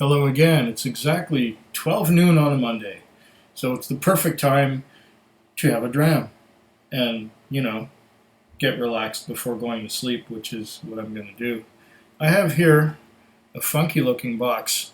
Hello again. It's exactly 12 noon on a Monday. So it's the perfect time to have a dram and, get relaxed before going to sleep, which is what I'm going to do. I have here a funky looking box,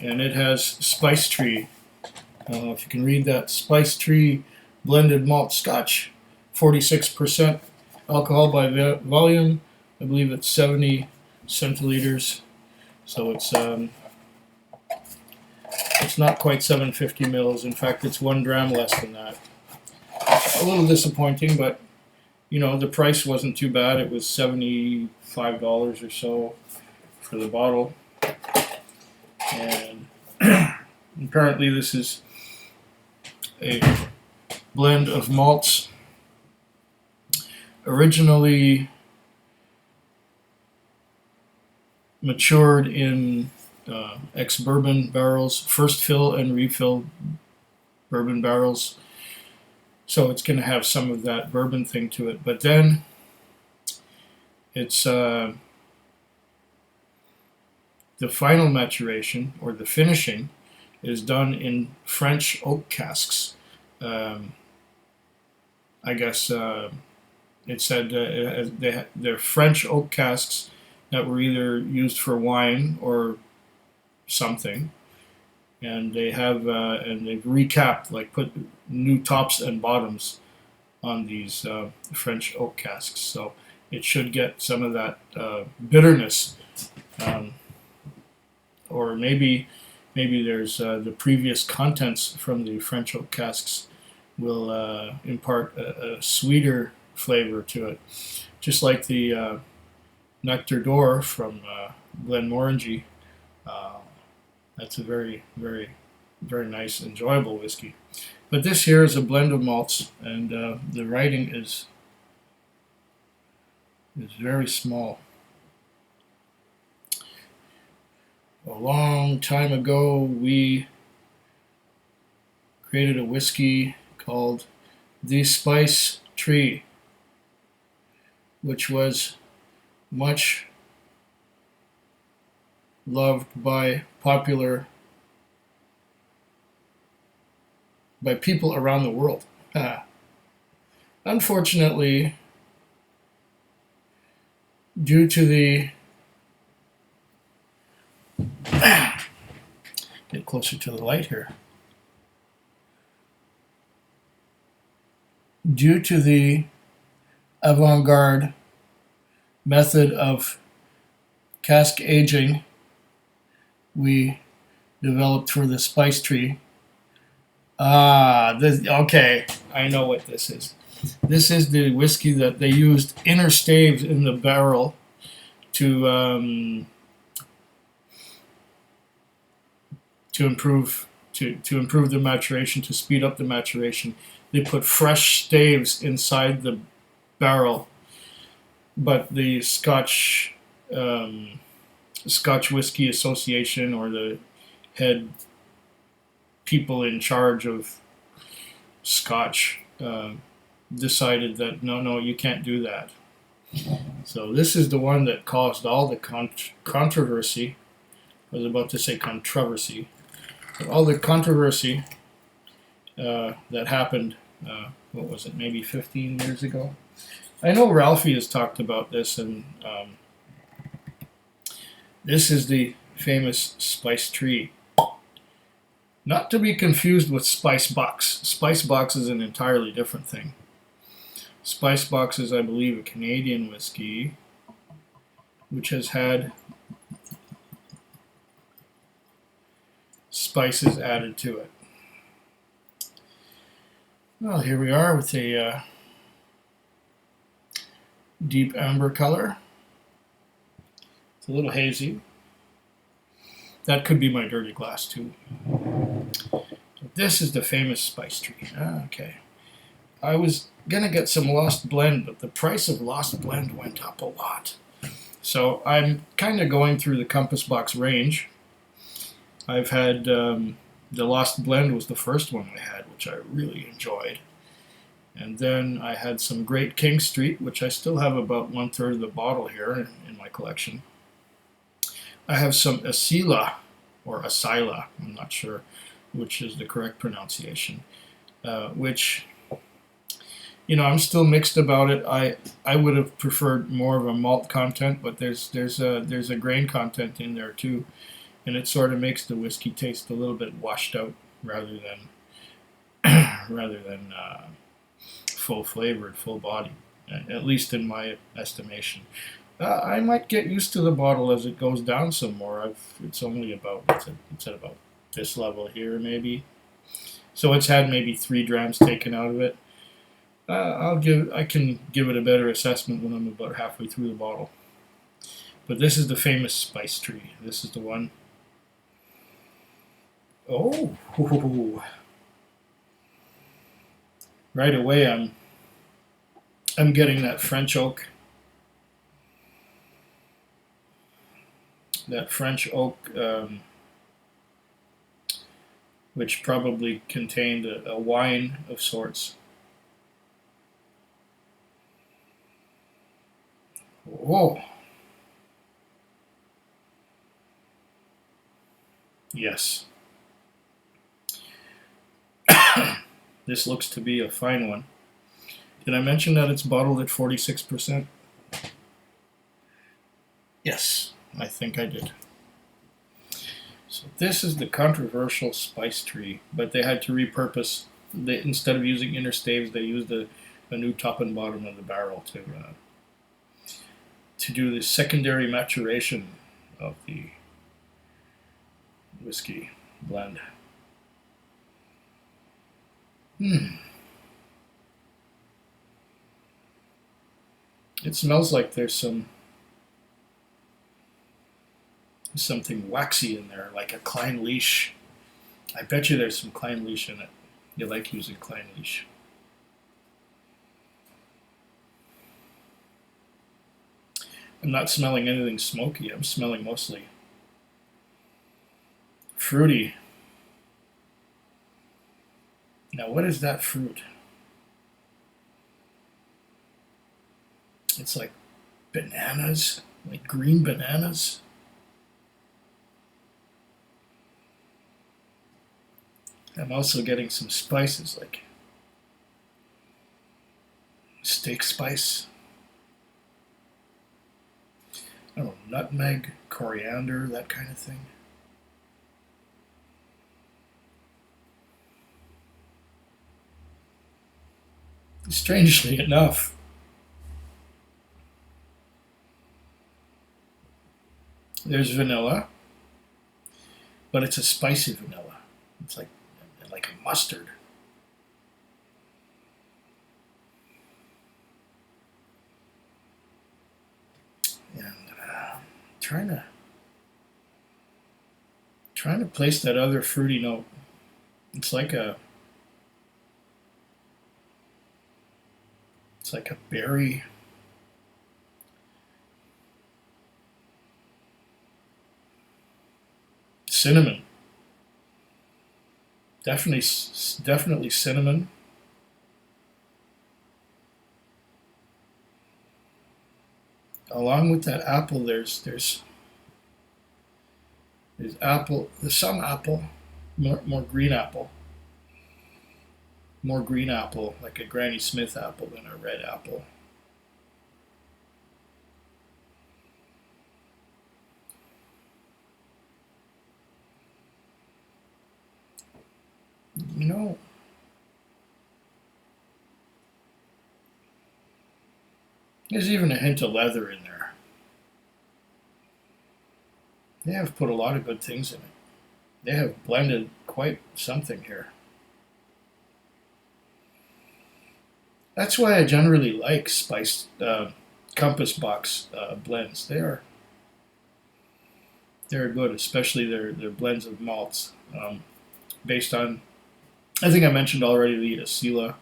and it has Spice Tree. I don't know if you can read that. Spice Tree blended malt scotch, 46% alcohol by volume. I believe it's 70 centiliters. So it's not quite 750 mils. In fact, it's 1 gram less than that. A little disappointing, but the price wasn't too bad. It was $75 or so for the bottle, and apparently this is a blend of malts originally matured in ex-bourbon barrels, first fill and refill bourbon barrels. So it's going to have some of that bourbon thing to it. But then it's the final maturation, or the finishing, is done in French oak casks. I guess it said they're French oak casks that were either used for wine or something, and they've recapped, like put new tops and bottoms on these French oak casks, so it should get some of that bitterness, or maybe there's the previous contents from the French oak casks will impart a sweeter flavor to it, just like the Nectar d'Or from Glenmorangie. That's a very, very, very nice, enjoyable whiskey. But this here is a blend of malts, and the writing is very small. A long time ago, we created a whiskey called the Spice Tree, which was much loved by people around the world. Unfortunately, due to the get closer to the light here. Due to the avant-garde method of cask aging we developed for the Spice Tree. Okay, I know what this is. This is the whiskey that they used inner staves in the barrel to improve the maturation, to speed up the maturation. They put fresh staves inside the barrel, but the Scotch Whisky Association, or the head people in charge of Scotch, decided that no, you can't do that. So this is the one that caused all the controversy. I was about to say controversy. But all the controversy that happened, what was it, maybe 15 years ago? I know Ralphie has talked about this, and this is the famous Spice Tree. Not to be confused with Spice Box. Spice Box is an entirely different thing. Spice Box is, I believe, a Canadian whiskey, which has had spices added to it. Well, here we are with a deep amber color. It's a little hazy. That could be my dirty glass too. This is the famous Spice Tree. Okay. I was going to get some Lost Blend, but the price of Lost Blend went up a lot. So I'm kind of going through the Compass Box range. I've had the Lost Blend was the first one I had, which I really enjoyed. And then I had some Great King Street, which I still have about 1/3 of the bottle here in my collection. I have some Asila or Asila, I'm not sure which is the correct pronunciation, which, I'm still mixed about it. I would have preferred more of a malt content, but there's a grain content in there too, and it sort of makes the whiskey taste a little bit washed out rather than full flavored, full bodied, at least in my estimation. I might get used to the bottle as it goes down some more. It's only about it's at about this level here maybe, so it's had maybe 3 drams taken out of it. I can give it a better assessment when I'm about halfway through the bottle. But this is the famous spice tree. This is the one. Oh, right away I'm getting that French oak. That French oak, which probably contained a wine of sorts. Whoa. Yes. This looks to be a fine one. Did I mention that it's bottled at 46%? Yes, I think I did. So this is the controversial spice tree, but they had to repurpose. Instead of using inner staves, they used a new top and bottom of the barrel to do the secondary maturation of the whiskey blend. It smells like there's something waxy in there, like a Klein leash. I bet you there's some Klein leash in it. You like using Klein leash. I'm not smelling anything smoky. I'm smelling mostly fruity. Now, what is that fruit? It's like bananas, like green bananas. I'm also getting some spices like steak spice. I don't know, nutmeg, coriander, that kind of thing. Strangely enough, there's vanilla, but it's a spicy vanilla. It's like a mustard. And trying to place that other fruity note. It's like a berry. Cinnamon. Definitely cinnamon. Along with that apple, there's apple. There's some apple, more green apple. More green apple, like a Granny Smith apple than a red apple. You know, there's even a hint of leather in there. They have put a lot of good things in it. They have blended quite something here. That's why I generally like Compass Box blends. They're good, especially their blends of malts, based on. I think I mentioned already the Asila,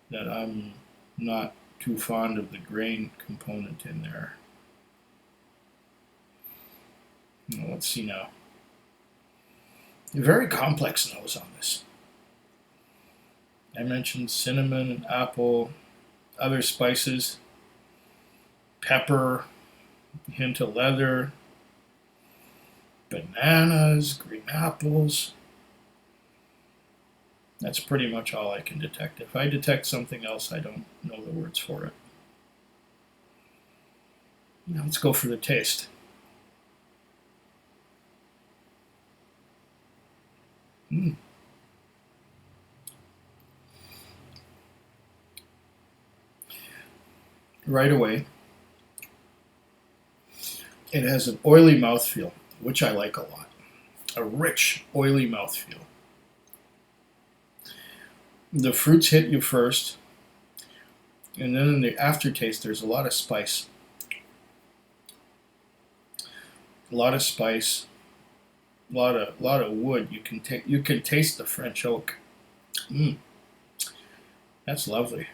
that I'm not too fond of the grain component in there. Let's see now. A very complex nose on this. I mentioned cinnamon and apple, other spices, pepper, hint of leather, bananas, green apples. That's pretty much all I can detect. If I detect something else, I don't know the words for it. Now let's go for the taste. Right away, it has an oily mouthfeel, which I like a lot. A rich, oily mouthfeel. The fruits hit you first, and then in the aftertaste, there's a lot of spice. A lot of spice, a lot of wood. You can taste the French oak. That's lovely.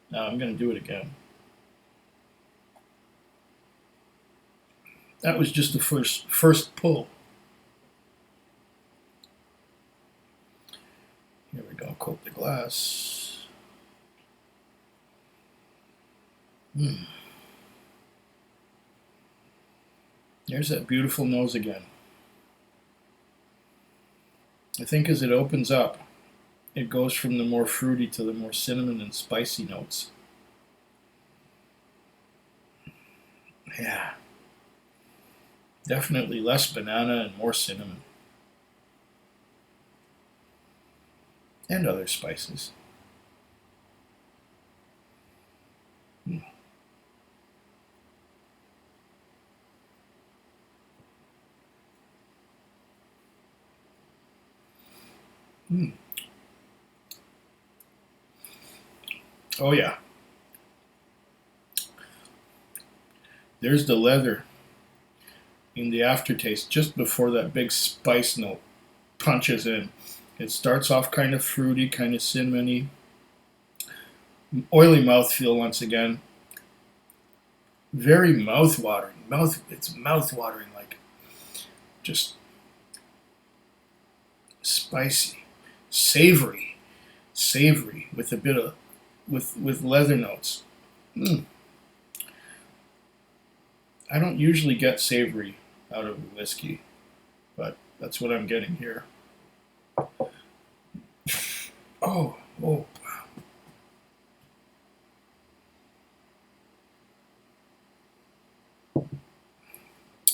Now I'm going to do it again. That was just the first pull. Here we go. Coat the glass. There's that beautiful nose again. I think as it opens up, it goes from the more fruity to the more cinnamon and spicy notes. Yeah. Definitely less banana and more cinnamon. And other spices. Oh yeah. There's the leather in the aftertaste just before that big spice note punches in. It starts off kind of fruity, kind of cinnamony, oily mouthfeel once again. Very mouth-watering. It's mouth-watering, like just spicy, savory with a bit of with leather notes. I don't usually get savory out of a whiskey, but that's what I'm getting here. Oh, wow.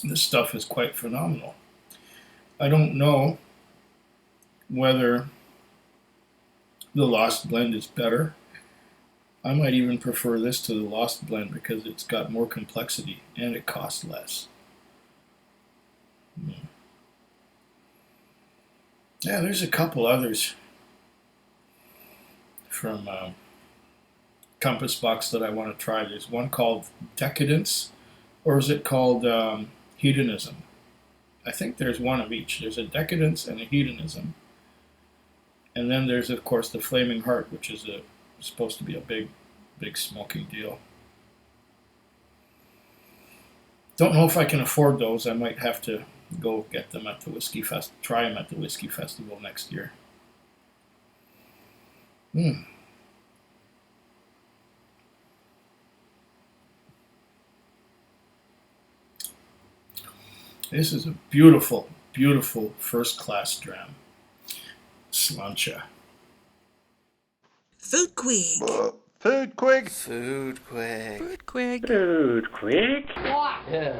This stuff is quite phenomenal. I don't know whether the Lost Blend is better. I might even prefer this to the Lost Blend because it's got more complexity and it costs less. Yeah, there's a couple others from Compass Box that I want to try. There's one called Decadence, or is it called Hedonism? I think there's one of each. There's a Decadence and a Hedonism. And then there's, of course, the Flaming Heart, which is supposed to be a big smoking deal. Don't know if I can afford those. I might have to go get them at the try them at the Whiskey Festival next year. This is a beautiful, beautiful first-class dram. Slancha. Food Quig. Food Quig. Food Quig. Food Quig. Food Quig. Yeah.